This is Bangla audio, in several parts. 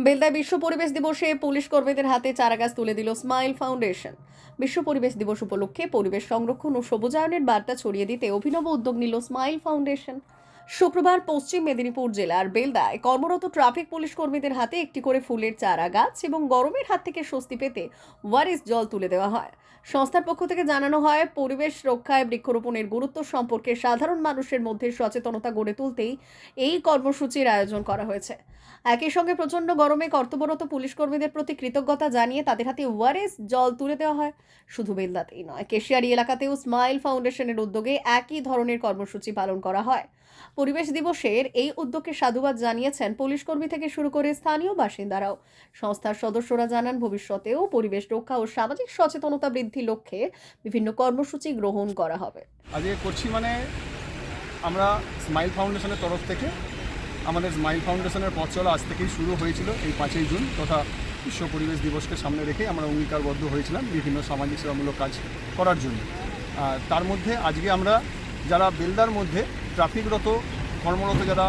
বেলদায় বিশ্ব পরিবেশ দিবসে পুলিশ কর্মীদের হাতে চারাগাছ তুলে দিল স্মাইল ফাউন্ডেশন। বিশ্ব পরিবেশ দিবস উপলক্ষে পরিবেশ সংরক্ষণ ও সবুজায়নের বার্তা ছড়িয়ে দিতে অভিনব উদ্যোগ নিল স্মাইল ফাউন্ডেশন। শুক্রবার পশ্চিম মেদিনীপুর জেলার বেলদায় কর্মরত ট্রাফিক পুলিশ কর্মীদের হাতে একটি করে ফুলের চারা গাছ এবং গরমের হাত থেকে স্বস্তি পেতে ওয়ারিস জল তুলে দেওয়া হয়। সংস্থার পক্ষ থেকে জানানো হয়, পরিবেশ রক্ষায় বৃক্ষরোপণের গুরুত্ব সম্পর্কে সাধারণ মানুষের মধ্যে সচেতনতা গড়ে তুলতেই এই কর্মসূচির আয়োজন করা হয়েছে। একই সঙ্গে প্রচণ্ড গরমে কর্তব্যরত পুলিশ কর্মীদের প্রতি কৃতজ্ঞতা জানিয়ে তাদের হাতে ওয়ারেস জল তুলে দেওয়া হয়। শুধু বেলদাতেই নয়, কেশিয়ারি এলাকাতেও স্মাইল ফাউন্ডেশনের উদ্যোগে একই ধরনের কর্মসূচি পালন করা হয়। পরিবেশ দিবসের এই উদ্যোগকে সাধুবাদ জানিয়েছেন পুলিশ কর্মী থেকে শুরু করে স্থানীয় বাসিন্দারাও। সংস্থার সদস্যরা জানান, ভবিষ্যতেও পরিবেশ রক্ষা ও সামাজিক সচেতনতা বৃদ্ধির লক্ষ্যে বিভিন্ন কর্মসূচি গ্রহণ করা হবে। আজকে করছি আমরা স্মাইল ফাউন্ডেশনের তরফ থেকে আমাদের স্মাইল ফাউন্ডেশনের পথ চলা আজ থেকেই শুরু হয়েছিল। এই 5ই জুন তথা বিশ্ব পরিবেশ দিবসকে সামনে রেখে আমরা অঙ্গীকারবদ্ধ হয়েছিলাম বিভিন্ন সামাজিক সেবামূলক কাজ করার জন্য। তার মধ্যে আজকে আমরা যারা বেলদার মধ্যে ট্রাফিকরত কর্মরত যারা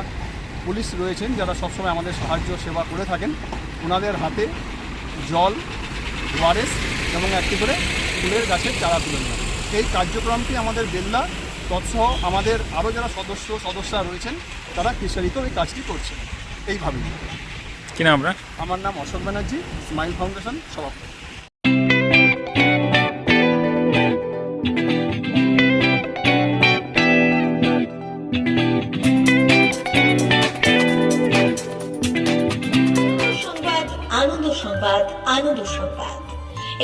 পুলিশ রয়েছেন, যারা সবসময় আমাদের সাহায্য সেবা করে থাকেন, ওনাদের হাতে জল, ওয়ারেস এবং একটি করে ফুলের গাছের চারা তুলে নেওয়া। এই কার্যক্রমটি আমাদের বেলদা তৎসহ আমাদের আরও যারা সদস্যরা রয়েছেন তারা কৃষারিত এই কাজটি করছে। এইভাবেই। কি নাম আপনার? আমার নাম অশোক ব্যানার্জি, স্মাইল ফাউন্ডেশন সভাপতি। আনন্দ সংবাদ, আনন্দ সংবাদ।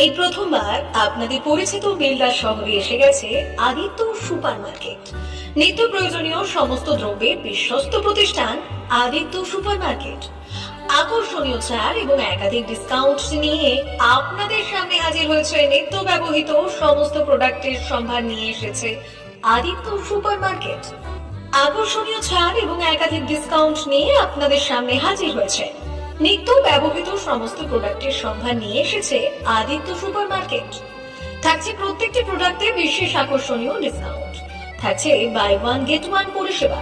এই প্রথমবার আপনাদের পরিচিত বেলদা শহরে এসে গেছে আদিত্য সুপার মার্কেট। নিত্য প্রয়োজনীয় সমস্ত দ্রব্যের বিশ্বস্ত প্রতিষ্ঠান আদিত্য সুপার মার্কেট। আকর্ষণীয় ছাড় এবং একাধিক ডিসকাউন্ট নিয়ে আপনাদের সামনে হাজির হয়েছে। নিত্য ব্যবহৃত সমস্ত প্রোডাক্টের সম্ভার নিয়ে এসেছে আদিত্য সুপার মার্কেট। আকর্ষণীয় ছাড় এবং একাধিক ডিসকাউন্ট নিয়ে আপনাদের সামনে হাজির হয়েছে। নিত্য ব্যবহৃত সমস্ত প্রোডাক্টের সম্ভার নিয়ে এসেছে আদিত্য সুপার মার্কেট। থাকছে প্রত্যেকটি প্রোডাক্টে বিশেষ আকর্ষণীয় ডিসকাউন্ট। থাকছে বাই ওয়ান গেট ওয়ান পরিষেবা।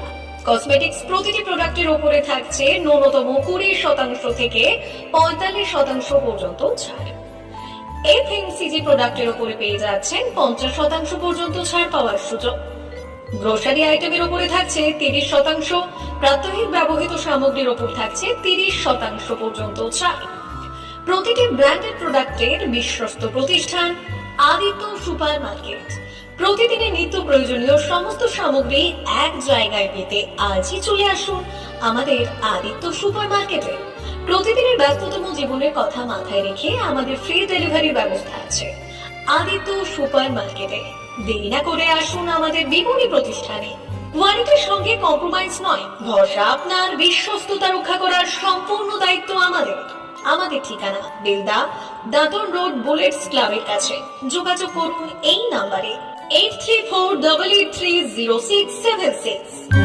কসমেটিক্স প্রতিটি প্রোডাক্টের উপরে থাকছে ন্যূনতম 20% থেকে 45% পর্যন্ত ছাড়। এফএমসিজি প্রোডাক্টের উপরে পেয়ে যাচ্ছেন 50% পর্যন্ত ছাড় পাওয়ার সুযোগ। গ্রোসারি আইটেমের উপরে থাকছে 30%, প্রাত্যহিক ব্যবহৃত সামগ্রীর উপর থাকছে 30% পর্যন্ত ছাড়। প্রতিটি ব্র্যান্ডেড প্রোডাক্টের বিশ্বস্ত প্রতিষ্ঠান আদিত্য সুপার মার্কেট। প্রতিদিনের নিত্য প্রয়োজনীয় সমস্ত সামগ্রী এক জায়গায় পেতে আজই চলে আসুন আমাদের আদিত্য সুপার মার্কেটে। প্রতিদিনের ব্যস্ততম জীবনের কথা মাথায় রেখে আমাদের ফ্রি ডেলিভারির ব্যবস্থা আছে আদিত্য সুপার মার্কেটে। দেরি না করে আসুন আমাদের বিপণী প্রতিষ্ঠানে। কোয়ালিটির সঙ্গে কম্প্রোমাইজ নয়, ভরসা আপনার, বিশ্বস্ততা রক্ষা করার সম্পূর্ণ দায়িত্ব আমাদের। আমাদের ঠিকানা বেলদা, দাদন রোড, বুলেটস ক্লাবের কাছে। যোগাযোগ করুন এই নাম্বারে 8348830676।